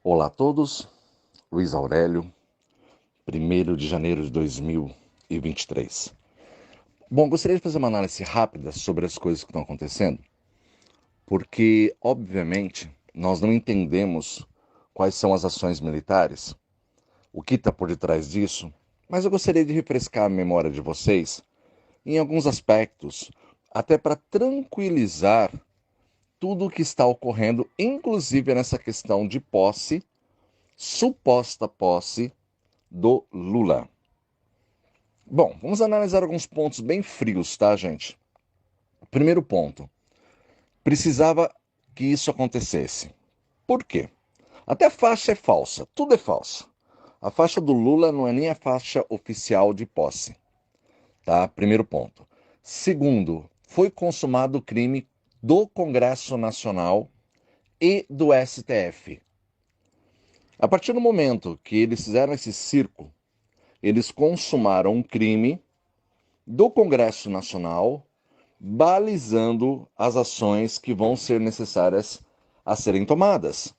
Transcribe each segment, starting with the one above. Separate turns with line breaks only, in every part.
Olá a todos, Luiz Aurélio, 1º de janeiro de 2023. Bom, gostaria de fazer uma análise rápida sobre as coisas que estão acontecendo, porque, obviamente, nós não entendemos quais são as ações militares, o que está por detrás disso, mas eu gostaria de refrescar a memória de vocês em alguns aspectos, até para tranquilizar tudo o que está ocorrendo, inclusive nessa questão de posse, suposta posse, do Lula. Bom, vamos analisar alguns pontos bem frios, tá, gente? Primeiro ponto, precisava que isso acontecesse. Por quê? Até a faixa é falsa, tudo é falso. A faixa do Lula não é nem a faixa oficial de posse, tá? Primeiro ponto. Segundo, foi consumado o crime do Congresso Nacional e do STF. A partir do momento que eles fizeram esse circo, eles consumaram um crime do Congresso Nacional, balizando as ações que vão ser necessárias a serem tomadas.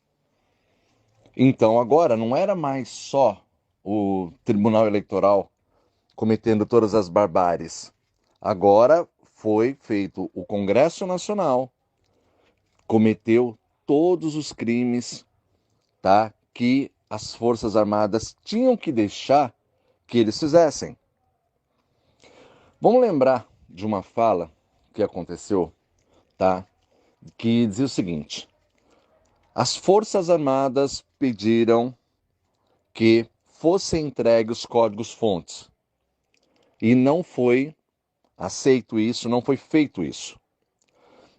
Então, agora, não era mais só o Tribunal Eleitoral cometendo todas as barbáries. Agora foi feito o Congresso Nacional, cometeu todos os crimes, tá, que as Forças Armadas tinham que deixar que eles fizessem. Vamos lembrar de uma fala que aconteceu, tá? Que dizia o seguinte: as Forças Armadas pediram que fossem entregues os códigos-fontes e não foi aceito isso, não foi feito isso.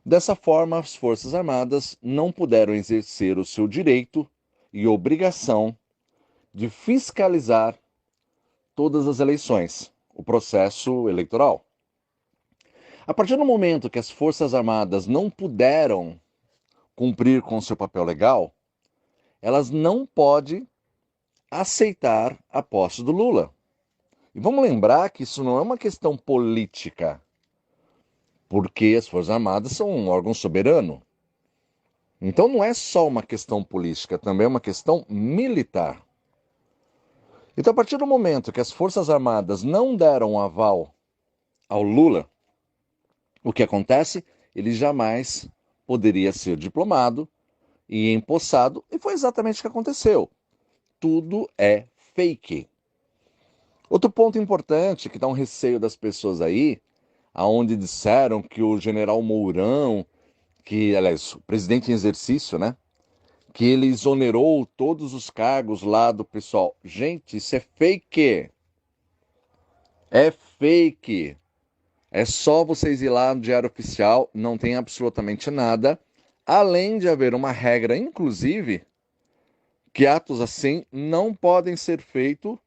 Dessa forma, as Forças Armadas não puderam exercer o seu direito e obrigação de fiscalizar todas as eleições, o processo eleitoral. A partir do momento que as Forças Armadas não puderam cumprir com o seu papel legal, elas não podem aceitar a posse do Lula. E vamos lembrar que isso não é uma questão política, porque as Forças Armadas são um órgão soberano. Então não é só uma questão política, também é uma questão militar. Então, a partir do momento que as Forças Armadas não deram um aval ao Lula, o que acontece? Ele jamais poderia ser diplomado e empossado, e foi exatamente o que aconteceu. Tudo é fake. Outro ponto importante que dá um receio das pessoas aí, aonde disseram que o general Mourão, que, aliás, o presidente em exercício, né, que ele exonerou todos os cargos lá do pessoal. Gente, isso é fake. É fake. É só vocês ir lá no Diário Oficial, não tem absolutamente nada, além de haver uma regra, inclusive, que atos assim não podem ser feitos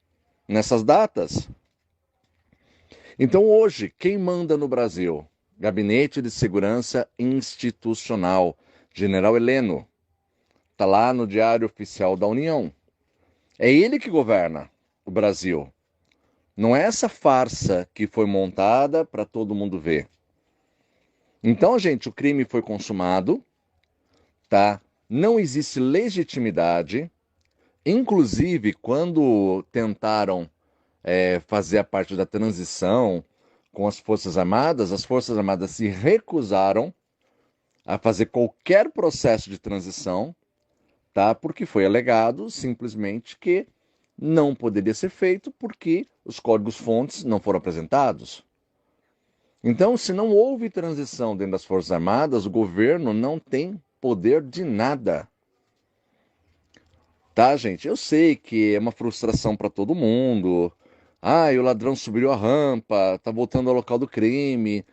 nessas datas. Então, hoje, quem manda no Brasil? Gabinete de Segurança Institucional, General Heleno. Está lá no Diário Oficial da União. É ele que governa o Brasil. Não é essa farsa que foi montada para todo mundo ver. Então, gente, o crime foi consumado, tá? Não existe legitimidade. Inclusive, quando tentaram fazer a parte da transição com as Forças Armadas se recusaram a fazer qualquer processo de transição, tá? Porque foi alegado simplesmente que não poderia ser feito porque os códigos-fontes não foram apresentados. Então, se não houve transição dentro das Forças Armadas, o governo não tem poder de nada. Tá, gente? Eu sei que é uma frustração para todo mundo. Ah, o ladrão subiu a rampa, tá voltando ao local do crime,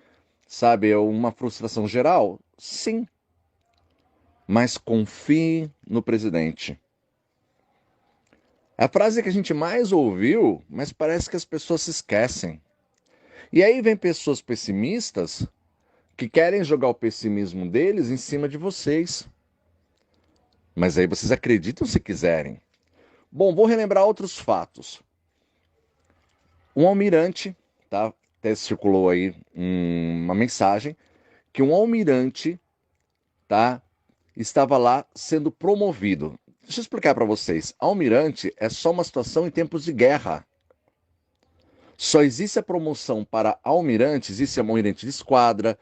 sabe? É uma frustração geral? Sim. Mas confie no presidente. É a frase que a gente mais ouviu, mas parece que as pessoas se esquecem. E aí vem pessoas pessimistas que querem jogar o pessimismo deles em cima de vocês. Mas aí vocês acreditam se quiserem. Bom, vou relembrar outros fatos. Um almirante, tá? Até circulou aí uma mensagem que um almirante, tá, estava lá sendo promovido. Deixa eu explicar para vocês. Almirante é só uma situação em tempos de guerra. Só existe a promoção para almirante, existe almirante de esquadra,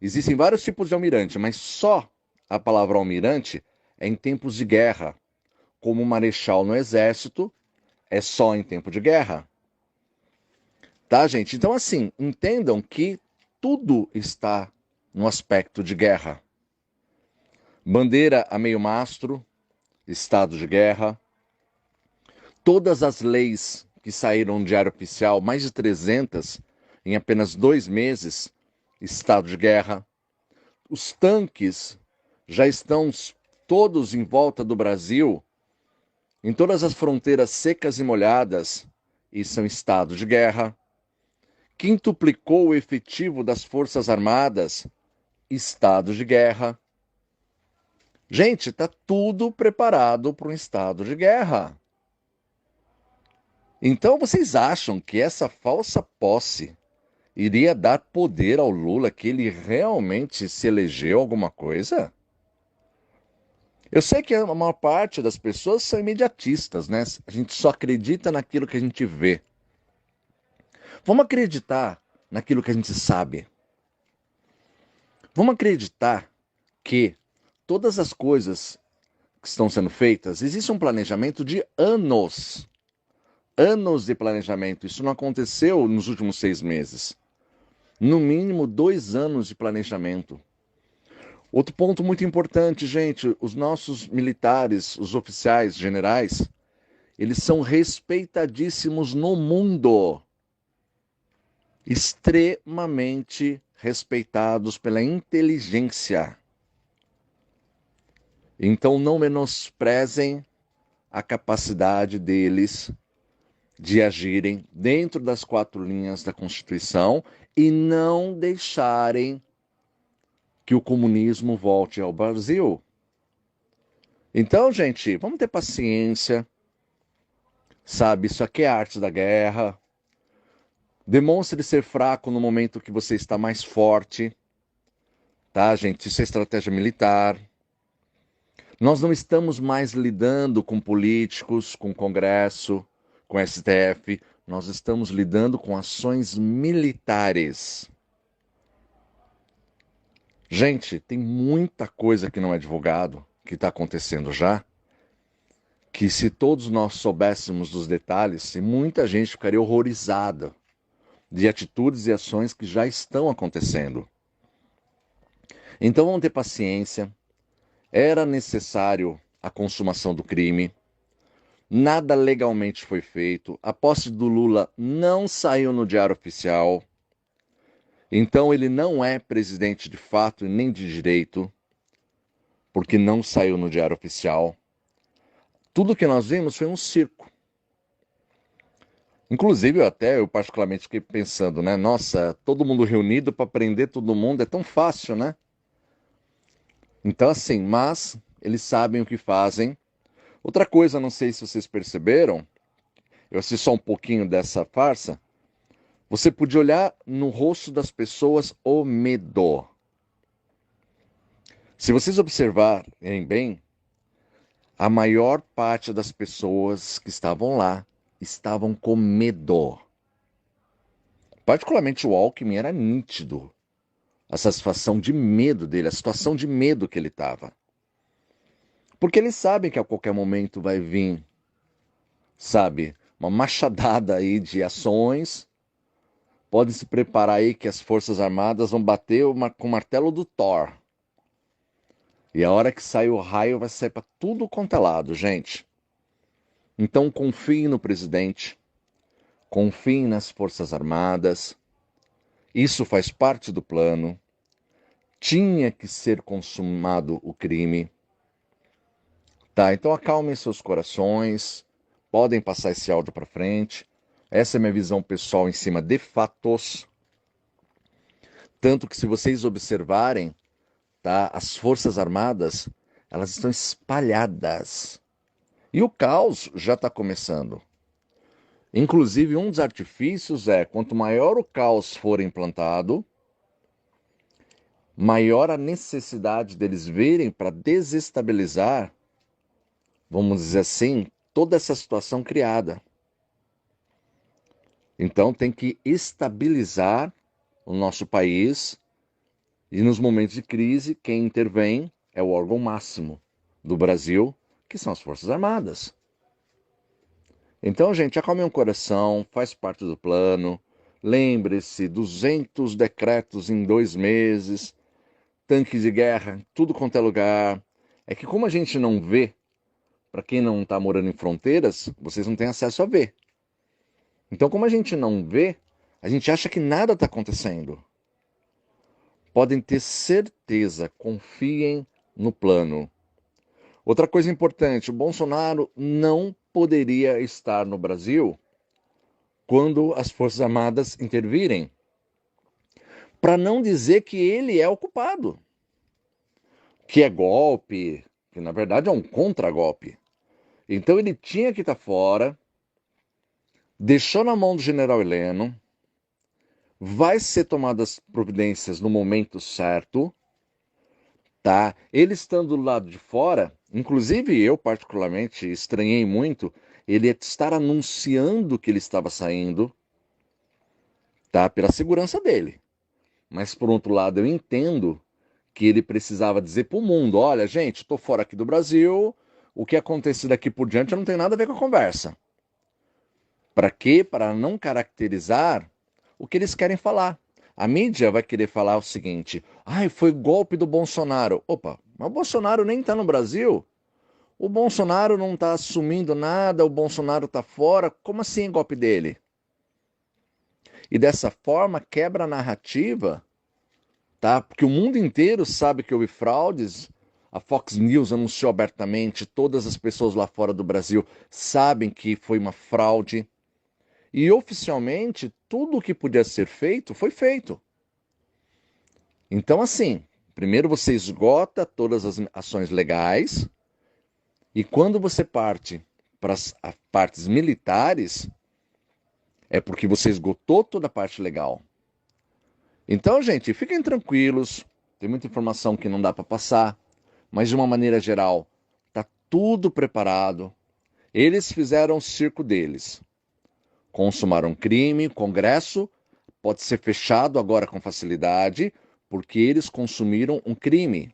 existem vários tipos de almirante, mas só a palavra almirante é em tempos de guerra. Como marechal no exército, é só em tempo de guerra. Tá, gente? Então, assim, entendam que tudo está no aspecto de guerra. Bandeira a meio mastro, estado de guerra. Todas as leis que saíram no Diário Oficial, mais de 300, em apenas 2 meses, estado de guerra. Os tanques já estão todos em volta do Brasil, em todas as fronteiras secas e molhadas, e são estado de guerra. Quintuplicou o efetivo das Forças Armadas, estado de guerra. Gente, está tudo preparado para um estado de guerra. Então vocês acham que essa falsa posse iria dar poder ao Lula, que ele realmente se elegeu alguma coisa? Eu sei que a maior parte das pessoas são imediatistas, né? A gente só acredita naquilo que a gente vê. Vamos acreditar naquilo que a gente sabe. Vamos acreditar que todas as coisas que estão sendo feitas, existe um planejamento de anos. Anos de planejamento. Isso não aconteceu nos últimos 6 meses. No mínimo 2 anos de planejamento. Outro ponto muito importante, gente, os nossos militares, os oficiais, generais, eles são respeitadíssimos no mundo. Extremamente respeitados pela inteligência. Então não menosprezem a capacidade deles de agirem dentro das 4 linhas da Constituição e não deixarem que o comunismo volte ao Brasil. Então, gente, vamos ter paciência, sabe? Isso aqui é a arte da guerra. Demonstre ser fraco no momento que você está mais forte, tá, gente? Isso é estratégia militar. Nós não estamos mais lidando com políticos, com Congresso, com STF. Nós estamos lidando com ações militares. Gente, tem muita coisa que não é divulgado, que está acontecendo já, que se todos nós soubéssemos dos detalhes, muita gente ficaria horrorizada de atitudes e ações que já estão acontecendo. Então vamos ter paciência. Era necessário a consumação do crime. Nada legalmente foi feito. A posse do Lula não saiu no Diário Oficial. Então ele não é presidente de fato e nem de direito, porque não saiu no Diário Oficial. Tudo que nós vimos foi um circo. Inclusive, eu particularmente fiquei pensando, né? Nossa, todo mundo reunido para prender todo mundo é tão fácil, né? Então, assim, mas eles sabem o que fazem. Outra coisa, não sei se vocês perceberam, eu assisti só um pouquinho dessa farsa. Você podia olhar no rosto das pessoas o medo. Se vocês observarem bem, a maior parte das pessoas que estavam lá estavam com medo. Particularmente o Alckmin era nítido. A satisfação de medo dele, a situação de medo que ele estava. Porque eles sabem que a qualquer momento vai vir, sabe, uma machadada aí de ações. Podem se preparar aí que as Forças Armadas vão bater com o martelo do Thor. E a hora que sair o raio vai sair para tudo quanto é lado, gente. Então confiem no presidente, confiem nas Forças Armadas. Isso faz parte do plano. Tinha que ser consumado o crime. Tá, então acalmem seus corações. Podem passar esse áudio para frente. Essa é a minha visão pessoal em cima de fatos. Tanto que se vocês observarem, tá, as Forças Armadas, elas estão espalhadas. E o caos já está começando. Inclusive, um dos artifícios é, quanto maior o caos for implantado, maior a necessidade deles virem para desestabilizar vamos dizer assim, toda essa situação criada. Então tem que estabilizar o nosso país e nos momentos de crise, quem intervém é o órgão máximo do Brasil, que são as Forças Armadas. Então, gente, acalme o coração, faz parte do plano. Lembre-se, 200 decretos em 2 meses, tanques de guerra, tudo quanto é lugar. É que como a gente não vê, para quem não está morando em fronteiras, vocês não têm acesso a ver. Então, como a gente não vê, a gente acha que nada está acontecendo. Podem ter certeza, confiem no plano. Outra coisa importante, o Bolsonaro não poderia estar no Brasil quando as Forças Armadas intervirem, para não dizer que ele é o culpado, que é golpe, que na verdade é um contragolpe. Então ele tinha que estar fora, deixou na mão do general Heleno, vai ser tomadas providências no momento certo, tá? Ele estando do lado de fora, inclusive eu particularmente estranhei muito ele estar anunciando que ele estava saindo, tá? Pela segurança dele. Mas por outro lado, eu entendo que ele precisava dizer para o mundo: olha, gente, estou fora aqui do Brasil, o que acontecer daqui por diante não tem nada a ver com a conversa. Para quê? Para não caracterizar o que eles querem falar. A mídia vai querer falar o seguinte: ai, foi golpe do Bolsonaro. Opa, mas o Bolsonaro nem está no Brasil. O Bolsonaro não está assumindo nada, o Bolsonaro está fora. Como assim golpe dele? E dessa forma quebra a narrativa, tá? Porque o mundo inteiro sabe que houve fraudes. A Fox News anunciou abertamente, todas as pessoas lá fora do Brasil sabem que foi uma fraude. E oficialmente, tudo o que podia ser feito foi feito. Então, assim, primeiro você esgota todas as ações legais, e quando você parte para as partes militares, é porque você esgotou toda a parte legal. Então, gente, fiquem tranquilos, tem muita informação que não dá para passar, mas de uma maneira geral, está tudo preparado. Eles fizeram o circo deles. Consumaram crime, o Congresso pode ser fechado agora com facilidade, porque eles consumiram um crime.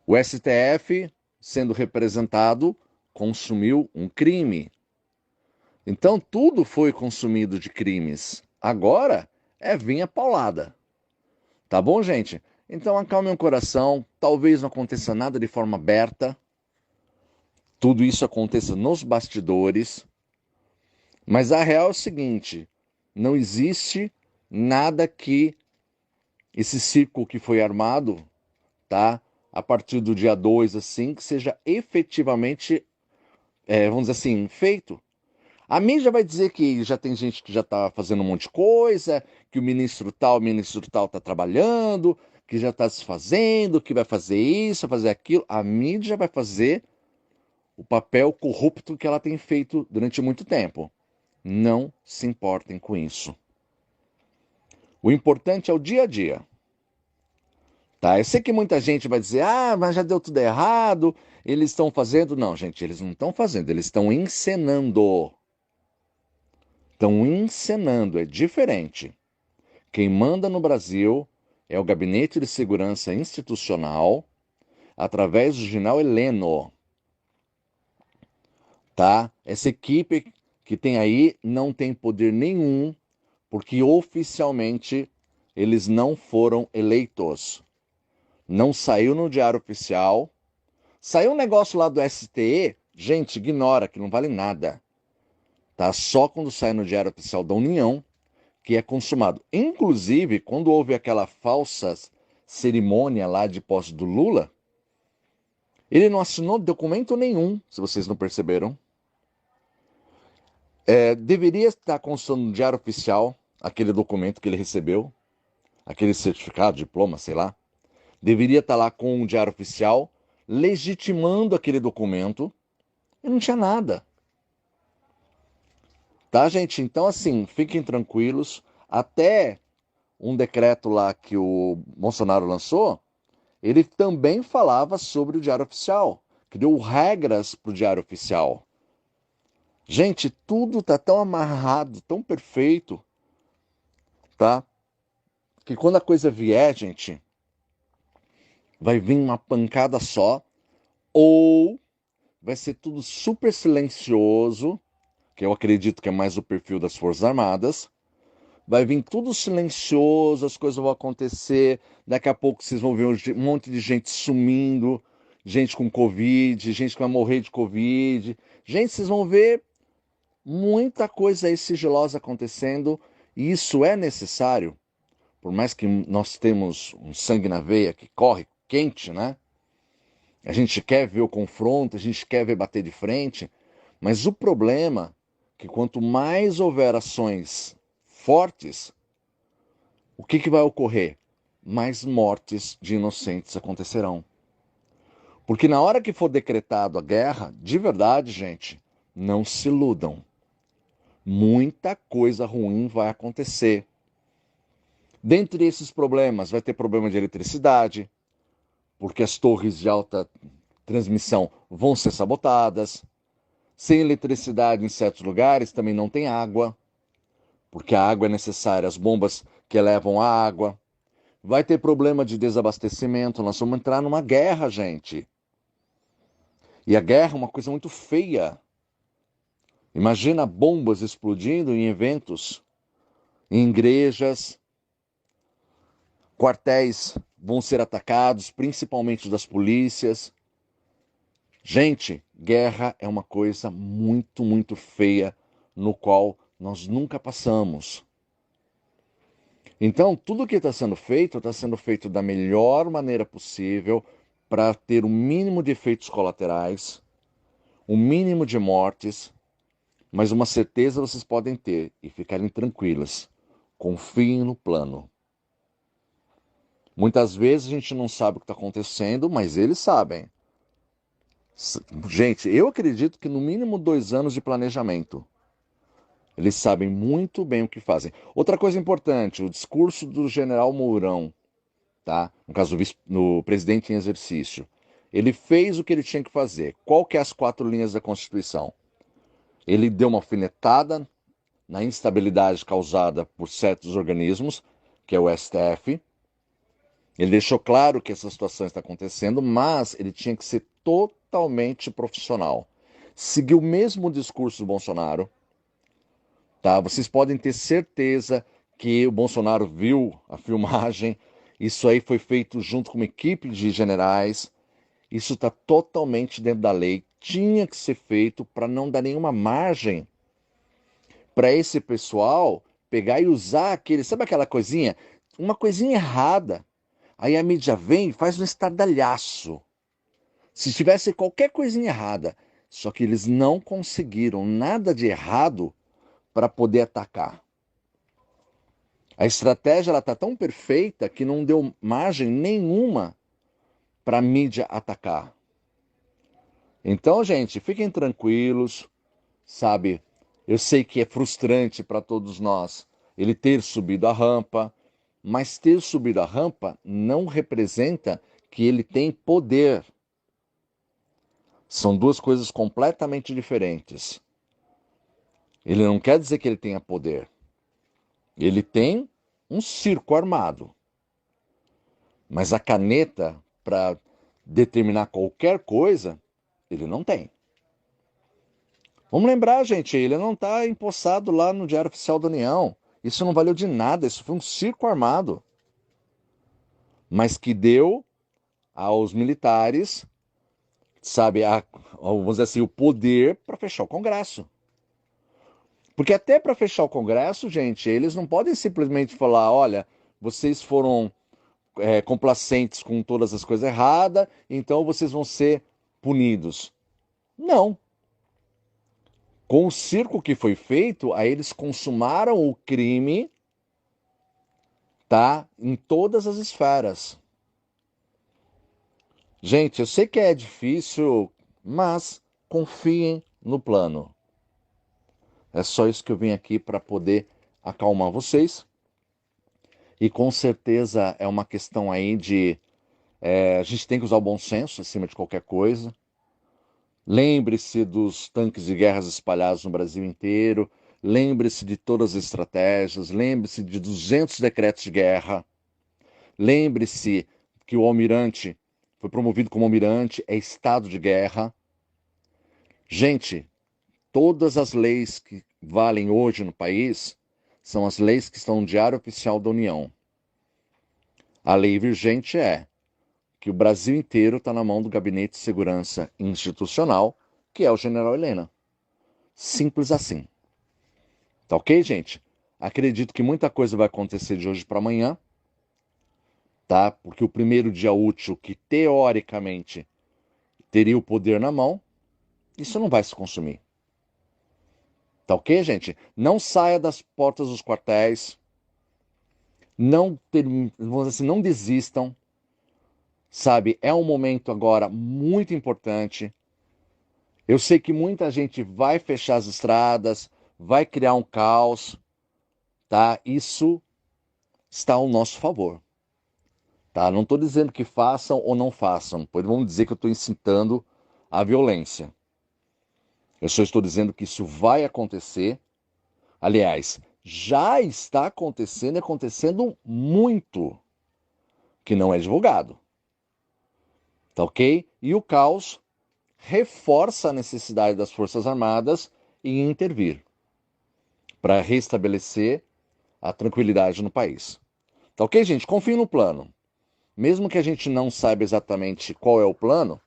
O STF, sendo representado, consumiu um crime. Então, tudo foi consumido de crimes. Agora é vir a paulada. Tá bom, gente? Então, acalme o coração. Talvez não aconteça nada de forma aberta. Tudo isso aconteça nos bastidores. Mas a real é o seguinte: não existe nada que esse círculo que foi armado, tá? A partir do dia 2, assim, que seja efetivamente, vamos dizer assim, feito. A mídia vai dizer que já tem gente que já está fazendo um monte de coisa, que o ministro tal está trabalhando, que já está se fazendo, que vai fazer isso, vai fazer aquilo. A mídia vai fazer o papel corrupto que ela tem feito durante muito tempo. Não se importem com isso. O importante é o dia a dia. Tá? Eu sei que muita gente vai dizer: ah, mas já deu tudo errado, eles estão fazendo. Não, gente, eles não estão fazendo, eles estão encenando. Estão encenando, é diferente. Quem manda no Brasil é o Gabinete de Segurança Institucional, através do general Heleno. Tá? Essa equipe que tem aí não tem poder nenhum, porque oficialmente eles não foram eleitos. Não saiu no Diário Oficial. Saiu um negócio lá do STE, gente, ignora, que não vale nada. Tá? Só quando sai no Diário Oficial da União que é consumado. Inclusive, quando houve aquela falsa cerimônia lá de posse do Lula, ele não assinou documento nenhum, se vocês não perceberam. Deveria estar constando no Diário Oficial aquele documento que ele recebeu, aquele certificado, diploma, sei lá. Deveria estar lá com o Diário Oficial, legitimando aquele documento, e não tinha nada. Tá, gente? Então, assim, fiquem tranquilos. Até um decreto lá que o Bolsonaro lançou, ele também falava sobre o Diário Oficial, criou regras para o Diário Oficial. Gente, tudo está tão amarrado, tão perfeito, tá? Que quando a coisa vier, gente, vai vir uma pancada só, ou vai ser tudo super silencioso, que eu acredito que é mais o perfil das Forças Armadas. Vai vir tudo silencioso, as coisas vão acontecer. Daqui a pouco vocês vão ver um monte de gente sumindo, gente com Covid, gente que vai morrer de Covid. Gente, vocês vão ver muita coisa aí sigilosa acontecendo, e isso é necessário. Por mais que nós temos um sangue na veia que corre quente, né? A gente quer ver o confronto, a gente quer ver bater de frente, mas o problema é que quanto mais houver ações fortes, o que vai ocorrer? Mais mortes de inocentes acontecerão. Porque na hora que for decretado a guerra, de verdade, gente, não se iludam. Muita coisa ruim vai acontecer. Dentre esses problemas, vai ter problema de eletricidade, porque as torres de alta transmissão vão ser sabotadas. Sem eletricidade em certos lugares também não tem água, porque a água é necessária, as bombas que levam a água. Vai ter problema de desabastecimento, nós vamos entrar numa guerra, gente. E a guerra é uma coisa muito feia. Imagina bombas explodindo em eventos, em igrejas, quartéis vão ser atacados, principalmente das polícias. Gente, guerra é uma coisa muito, muito feia, no qual nós nunca passamos. Então, tudo que está sendo feito da melhor maneira possível para ter o mínimo de efeitos colaterais, o mínimo de mortes, mas uma certeza vocês podem ter e ficarem tranquilas. Confiem no plano. Muitas vezes a gente não sabe o que está acontecendo, mas eles sabem. Gente, eu acredito que no mínimo 2 anos de planejamento. Eles sabem muito bem o que fazem. Outra coisa importante, o discurso do general Mourão, tá? No caso do presidente em exercício. Ele fez o que ele tinha que fazer. Qual que é as 4 linhas da Constituição? Ele deu uma alfinetada na instabilidade causada por certos organismos, que é o STF. Ele deixou claro que essa situação está acontecendo, mas ele tinha que ser totalmente profissional. Seguiu o mesmo discurso do Bolsonaro, tá? Vocês podem ter certeza que o Bolsonaro viu a filmagem. Isso aí foi feito junto com uma equipe de generais. Isso está totalmente dentro da lei. Tinha que ser feito para não dar nenhuma margem para esse pessoal pegar e usar aquele, sabe aquela coisinha? Uma coisinha errada. Aí a mídia vem e faz um estardalhaço. Se tivesse qualquer coisinha errada, só que eles não conseguiram nada de errado para poder atacar. A estratégia está tão perfeita que não deu margem nenhuma para a mídia atacar. Então, gente, fiquem tranquilos, sabe? Eu sei que é frustrante para todos nós ele ter subido a rampa, mas ter subido a rampa não representa que ele tem poder. São duas coisas completamente diferentes. Ele não quer dizer que ele tenha poder. Ele tem um circo armado. Mas a caneta para determinar qualquer coisa, ele não tem. Vamos lembrar, gente, ele não está empossado lá no Diário Oficial da União. Isso não valeu de nada, isso foi um circo armado. Mas que deu aos militares, sabe, vamos dizer assim, o poder para fechar o Congresso. Porque até para fechar o Congresso, gente, eles não podem simplesmente falar, olha, vocês foram complacentes com todas as coisas erradas, então vocês vão ser punidos. Não. Com o circo que foi feito, aí eles consumaram o crime, tá? Em todas as esferas. Gente, eu sei que é difícil, mas confiem no plano. É só isso que eu vim aqui para poder acalmar vocês. E com certeza é uma questão aí de a gente tem que usar o bom senso acima de qualquer coisa. Lembre-se dos tanques de guerras espalhados no Brasil inteiro, lembre-se de todas as estratégias, lembre-se de 200 decretos de guerra, lembre-se que o almirante foi promovido como almirante, é estado de guerra. Gente, todas as leis que valem hoje no país são as leis que estão no Diário Oficial da União. A lei vigente é que o Brasil inteiro está na mão do Gabinete de Segurança Institucional, que é o General Helena. Simples assim. Tá ok, gente? Acredito que muita coisa vai acontecer de hoje para amanhã, tá? Porque o primeiro dia útil, que teoricamente teria o poder na mão, isso não vai se consumir. Tá ok, gente? Não saia das portas dos quartéis, vamos dizer assim, não desistam, sabe? É um momento agora muito importante. Eu sei que muita gente vai fechar as estradas, vai criar um caos, tá? Isso está ao nosso favor, tá? Não estou dizendo que façam ou não façam, pois vamos dizer que eu estou incitando a violência. Eu só estou dizendo que isso vai acontecer. Aliás, já está acontecendo e acontecendo muito, que não é divulgado. Tá ok? E o caos reforça a necessidade das Forças Armadas em intervir para restabelecer a tranquilidade no país. Tá ok, gente? Confie no plano. Mesmo que a gente não saiba exatamente qual é o plano,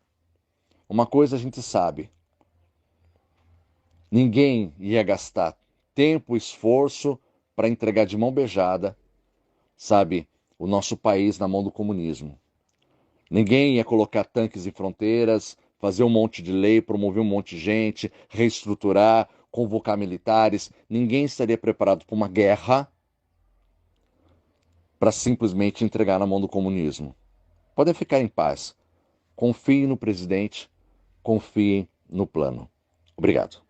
uma coisa a gente sabe: ninguém ia gastar tempo, esforço para entregar de mão beijada, sabe, o nosso país na mão do comunismo. Ninguém ia colocar tanques em fronteiras, fazer um monte de lei, promover um monte de gente, reestruturar, convocar militares. Ninguém estaria preparado para uma guerra para simplesmente entregar na mão do comunismo. Podem ficar em paz. Confiem no presidente, confiem no plano. Obrigado.